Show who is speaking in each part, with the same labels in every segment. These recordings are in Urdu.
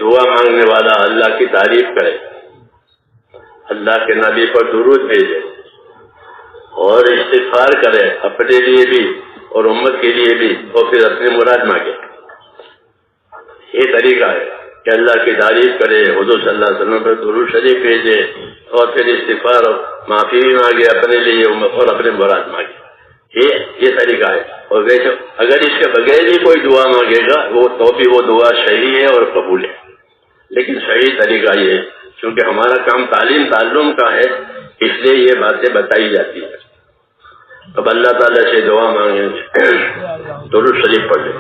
Speaker 1: دعا مانگنے والا اللہ کی تعریف کرے، اللہ کے نبی پر درود بھیجے اور استغفار کرے اپنے لیے بھی اور امت کے لیے بھی، اور پھر اپنی مراد مانگے. یہ طریقہ ہے کہ اللہ کی تعریف کرے، حضور صلی اللہ علیہ وسلم پر درود شریف بھیجے اور پھر استغفار اور معافی بھی مانگے اپنے لیے اور اپنے مراد مانگے. یہ طریقہ ہے. اور ویسے اگر اس کے بغیر ہی کوئی دعا مانگے گا تو بھی وہ دعا صحیح ہے اور قبول ہے، لیکن صحیح طریقہ یہ ہے کیونکہ ہمارا کام تعلم کا ہے، اس لیے یہ باتیں بتائی جاتی ہیں. اب اللہ تعالیٰ سے دعا مانگیں، درود شریف پڑھ لیں.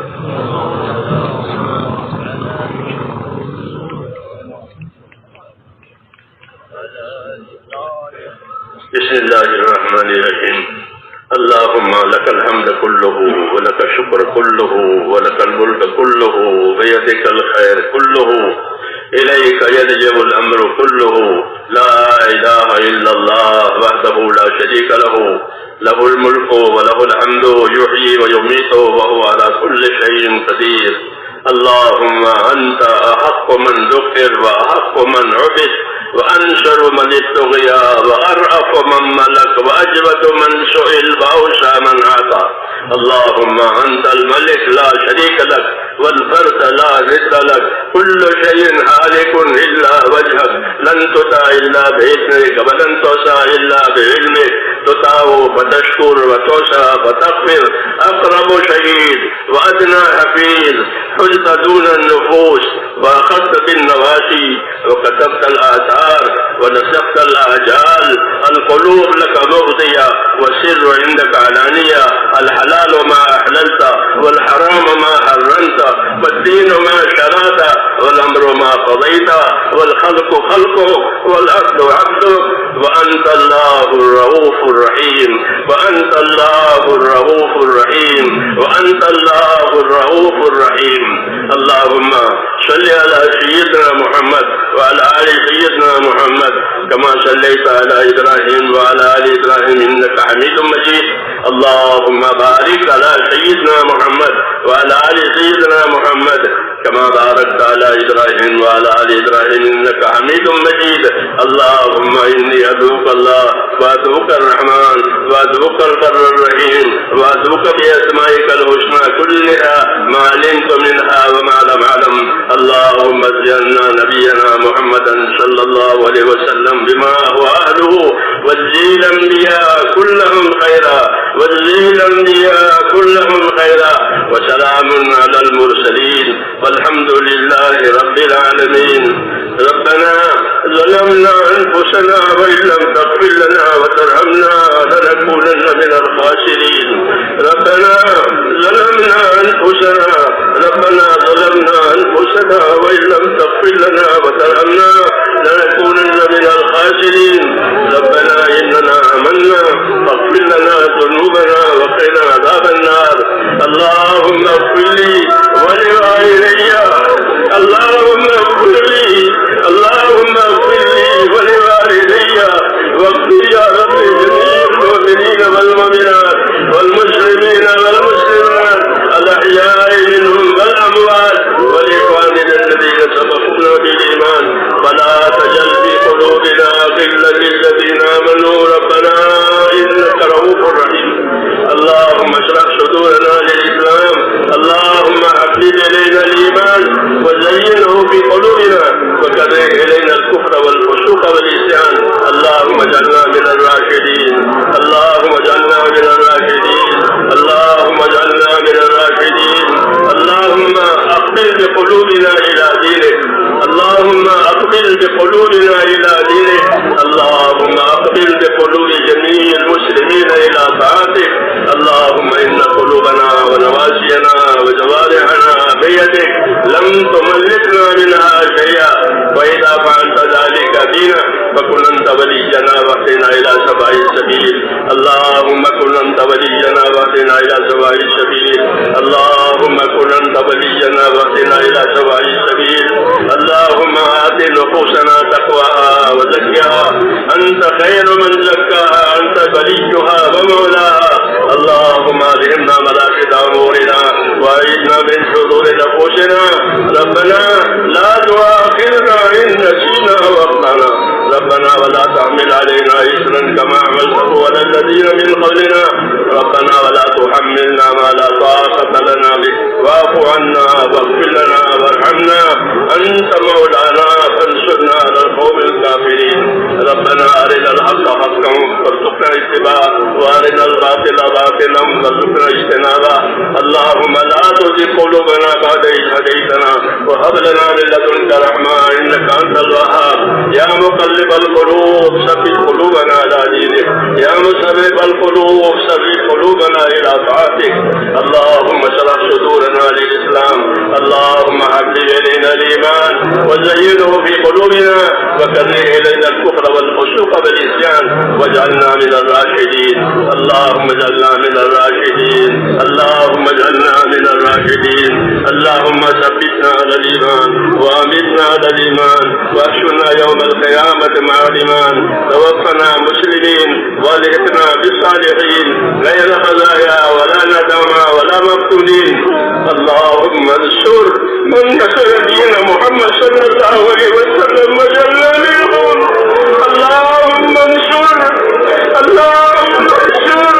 Speaker 1: بسم اللہ الرحمن الرحیم. اللهم لك الحمد كله ولك الشكر كله ولك الملك كله بيدك الخير كله إليك يرجع الأمر كله لا إله إلا الله وحده لا شريك له له الملك وله الحمد يحيي ويميت وهو على كل شيء قدير. اللهم أنت أحق من ذكر وأحق من عبد وأنشر من ابتغي وأرأف من ملك وأجود من سئل وأوسع من أعطى. اللهم أنت الملك لا شريك لك والفرد لا ضد لك، كل شيء هالك إلا وجهك، لن تطاع إلا بإذنك ولن توسع إلا بعلمك، تطاع فتشكر وتوسع فتغفر. أقرب شهيد وأدنى حفيظ، حلت دون النفوس وأخذت بالنواسي وكتبت الآثار ونسخت الآجال. القلوب لك مغضية والسر عندك علانية، الحلال ما أحللت والحرام ما حرمت والدين ما شرعت والأمر ما قضيت والخلق خلقك والعبد عبدك وأنت الله الرؤوف الرحيم وأنت الله الرؤوف الرحيم وأنت الله الرؤوف الرحيم. اللهم صل على سيدنا محمد وعلى آل سيدنا محمد كما صليت على إبراهيم وعلى آل إبراهيم إنك حميد مجيد. اللهم بارك على سيدنا محمد وعلى آل سيدنا محمد كما باركت على إبراهيم وعلى آل إبراهيم إنك حميد مجيد. اللهم إني أدعوك الله وأدعوك الرحمن وأدعوك البر الرحيم وأدعوك بأسمائك الحسنى كلها ما علمت منها وما لم أعلم. اللهم اجعلنا نبينا محمدا صلى الله عليه وسلم بما هو أهله، واجزي الأنبياء كلهم خيرا، واجزي الأنبياء كلهم خيرا، وسلام على المرسلين والحمد لله رب العالمين. ربنا ظلمنا أنفسنا وإن لم تغفر لنا وترحمنا لنكونن من الخاسرين. ربنا ظلمنا أنفسنا وإن لم تغفر لنا وترحمنا لنكونن من الخاسرين. ربنا إننا آمنا فاغفر لنا ذنوبنا وقنا عذاب النار. اللهم اغفر لي ولوالدي، اللهم اغفر لي، اللهم اغفر لي ولوالدي، واغفر يا رب جميع المؤمنين والمؤمنات والمسلمين والمسلمات الأحياء منهم والأموات، ولإخواننا الذين سبقونا بالإيمان، ولا تجعل في قلوبنا غلا للذين آمنوا ربنا إنك رؤوف رحيم. اللهم اشرح صدورنا للإسلام، اللهم حبب إلينا الإيمان وزينه في قلوبنا وكره إلينا الكفر والفسوق والعصيان. اللهم اجعلنا من الراشدين، اللهم اجعلنا من الراشدين، اللهم اجعلنا من الراشدين. اللهم أقبل بقلوبنا إلى دينك، اللهم أقبل بقلوبنا إلى دينك، اللهم أقبل بقلوب جميع المسلمين إلى طاعتك. اللهم إن قلوبنا ونواسينا وجوارحنا بيدك، لم تملكنا منها شيئا، وإذا فعلت ذلك بنا فكن أنت ولينا واهدنا إلى سواء السبيل. اللهم كن أنت ولينا واهدنا إلى سواء السبيل. اللهم كن أنت ولينا واهدنا إلى سواء السبيل. اللهم آت نفوسنا تقواها وزكها، أنت خير من زكاها، أنت وليها ومولاها. اللهم ألهمنا ملائكة أمورنا وأعذنا من شرور أنفسنا ربنا لا تؤاخذنا إن نسينا وأخطأنا ربنا ولا تحمل علينا إصرا كما حملته على الذين من قبلنا ربنا ولا تحملنا ما لا طاقة لنا به واعف عنا واغفر لنا وارحمنا أنت مولانا فانصرنا على القوم الكافرين ربنا أرنا الحق حقا وارزقنا اتباعه وأرنا الباطل باطلا وارزقنا اجتنابه اللهم لا تزغ قلوبنا بعد إذ هديتنا وهب لنا من لدنك رحمة إنك أنت الوهاب يا مقلب القلوب ثبت قلوبنا على دينك يا مصرف القلوب ثبت قلوبنا إلى طاعتك اللهم اشرح صدورنا للإسلام اللهم حبب إلينا الإيمان وزينه في قلوبنا وكره إلينا الكفر والفسوق والعصيان واجعلنا من الراشدين اللهم اجعلنا من الراشدين اللهم اجعلنا من الراشدين اللهم ثبتنا على الإيمان وأمتنا على الإيمان واحشرنا يوم القيامة مع الإيمان توفنا مسلمين والحقنا بالصالحين غير خزايا ولا ندامى ولا مفتونين اللهم انصر من نصر دين محمد صلى الله عليه وسلم وجل منهم اللهم انصر اللهم انصر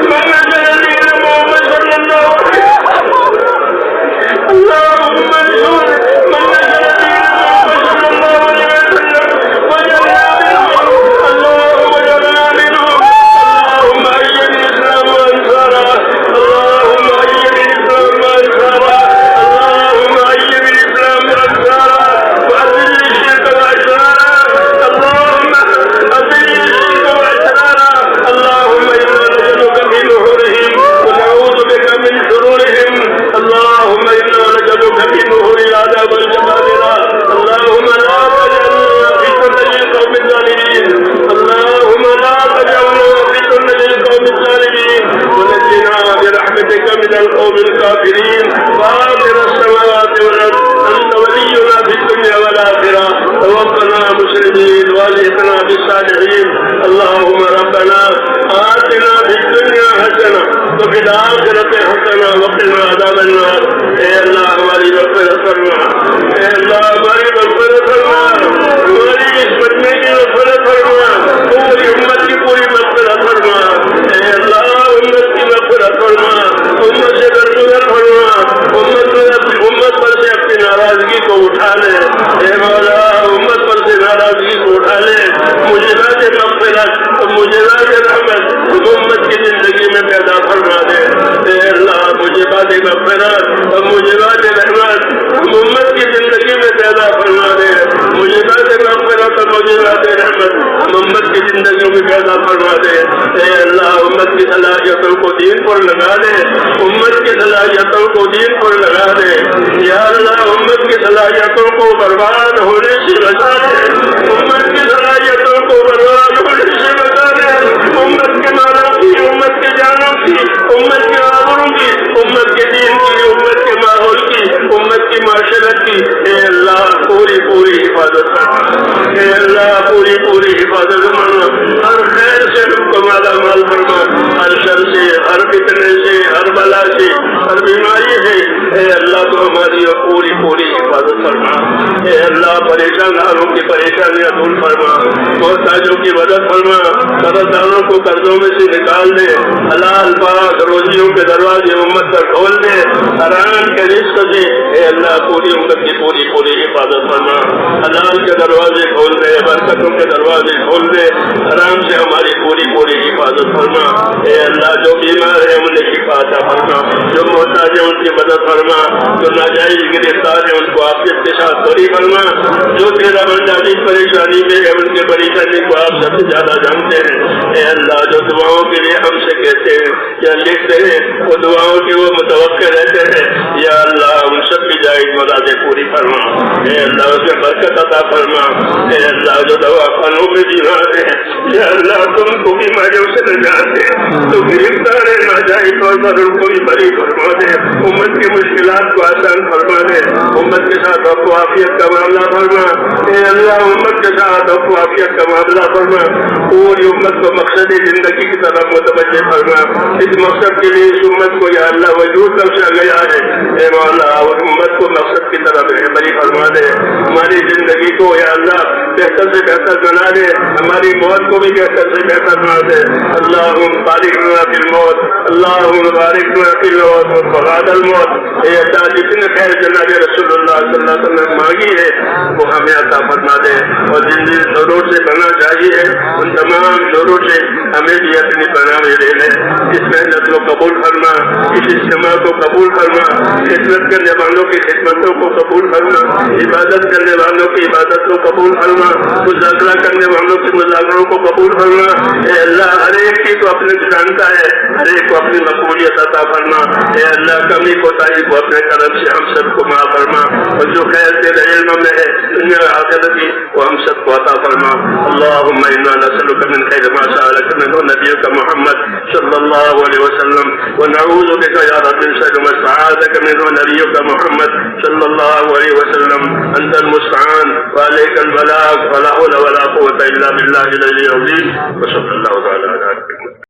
Speaker 1: من نصر دين محمد صلى الله عليه وسلم اللهم انصر من نصر دين محمد صلى الله عليه وسلم وجلنا منهم اللهم جلنا منهم اللهم أيد الإسلام وأنصاره اللهم أيد الإسلام وأنصاره اللهم أيد الإسلام وأنصاره وأذل الشرك وأشراره اللهم أذل الشرك وأشراره اللهم إنا نجعلك في نحورهم ونعوذ بك من شرورهم اللهم إنا نجعلك في نحور العذاب والجبابرة اللهم لا تجعلنا فتنة للقوم الظالمين اللهم لا تجعلنا فتنة للقوم الظالمين ونجنا برحمتك من القوم الكافرين فاطر السماوات والأرض أنت ولينا في الدنيا والآخرة توفنا مسلمين والحقنا بالصالحين اللهم ربنا آتنا في الدنيا حسنة وفي الآخرة حسنة وقنا عذاب النار اے اللہ ہماری مغفرت فرما اے اللہ ہماری مغفرت فرما ہماری اس بچے کی مغفرت فرما پوری امت کی پوری مغفرت فرما اے اللہ امت کی مغفرت فرما امت سے درگزر فرما امت پر سے اپنی ناراضگی کو اٹھا لے اے مولا امت پر سے ناراضگی کو اٹھا لے معجزات مغفرت معجزات رحمت امت کی زندگی میں پیدا فرما دے اے اللہ معجزات مغفرت اور معجزات رحمت امت کی زندگی میں پیدا فرما دے معجزات مغفرت اور معجزات رحمت ہم امت کی زندگیوں میں پیدا فرما دے اے اللہ امت کی صلاحیتوں کو دین پر لگا دے امت کی صلاحیتوں کو دین پر لگا دے یا اللہ امت کی صلاحیتوں کو برباد ہونے سے بچا دے امت کی صلاحیتوں کو برباد ہونے سے بچا دے امت کے مالوں کی امت کے جانوں کی امت کے آبروں کی امت کے دین کی امت کے ماحول کی امت کی معاشرت کی اے اللہ پوری پوری حفاظت کرنا اے اللہ پوری پوری حفاظت کرنا ہر خیر سے ہم کو مالا مال فرما ہر شر سے ہر فتنے سے ہر بلا سے ہر بیماری سے اے اللہ تو ہماری پوری پوری حفاظت فرما اے اللہ پریشان حالوں کی پریشانیاں دور فرما محتاجوں کی مدد فرما قرض داروں کو قرضوں میں سے نکال دے حلال پاک روزیوں کے دروازے امت پر کھول دے حرام کے رزق سے اے اللہ پوری امت کی پوری پوری حفاظت فرما حلال کے دروازے کھول دے برکتوں کے دروازے کھول دے حرام سے ہماری پوری پوری حفاظت فرما اے اللہ جو بیمار ہے انہیں شفا عطا فرما جو محتاج ہے ان کی مدد فرما جو ناجائز گرفتار ہے ان کو عافیت کے ساتھ بری فرما جو تیرا بندہ پریشانی میں ہے ان کی پریشانی کو آپ سب سے زیادہ جانتے ہیں اے اللہ جو دعاؤں کے لیے ہم سے کہتے ہیں یا لکھتے ہیں وہ دعاؤں کی وہ متوقع رہتے ہیں یا اللہ ان سب کی جائز مرادیں پوری فرما اے اللہ اس میں برکت عطا فرما اے اللہ جو دوا خانوں میں بیمار ہے یا اللہ تم کو بیماریوں سے نجات دے تو گرفتار ہے ناجائز طور پر ان کو بھی بری فرما دے امت کی مشکلات کو آسان فرما دے، امت کے ساتھ وقت و عافیت کا معاملہ فرما، اے اللہ امت کے ساتھ وقت و عافیت کا معاملہ فرما، پوری امت کو مقصد زندگی کی طرف متوجہ فرما، اس مقصد کے لیے اس امت کو یا اللہ وجود بخشا گیا ہے، اے مولا اور امت کو مقصد کی طرف رہبری فرما دے، ہماری زندگی کو یا اللہ بہتر سے بہتر بنا دے، ہماری موت کو بھی بہتر سے بہتر بنا دے، اللہم بارک لنا فی الموت، اللہم بارک لنا فی الموت وبعد الموت، اے اللہ جتنے خیر جناب رسول اللہ صلی اللہ علیہ وسلم مانگی ہے وہ ہمیں عطا فرما دے، اور جن جن شوروں سے بنا چاہیے ان تمام شوروں سے ہمیں بھی اپنی پناہ میں لے لے، اس محنت کو قبول فرما، اس اجتماع کو قبول فرما، خدمت کرنے والوں کی خدمتوں کو قبول فرما، عبادت کرنے والوں کی عبادت کو قبول فرما، مذاکرہ کرنے والوں کے مذاکروں کو قبول فرما، اے اللہ ہر ایک کی تو اپنے جانتا ہے، ہر ایک کو اپنی مقبولیت عطا فرما، اے اللہ کمی کوتاہی کو اپنے کرم سے ہم سب کو معاف فرما، اور جو خیر تیرے علم میں ہے دنیا آخرت کی وہ ہم سب کو عطا فرما، اللہم انا نسألک من خیر ما سألک منہ نبیک محمد صلی اللہ علیہ وسلم ونعوذ بک یا رب من شر ما استعاذک منہ نبیک محمد صلی اللہ علیہ وسلم، انت المستعان وعلیک البلاغ ولا حول ولا قوة الا باللہ العلی العظیم، وصلی اللہ تعالی علیہ وسلم۔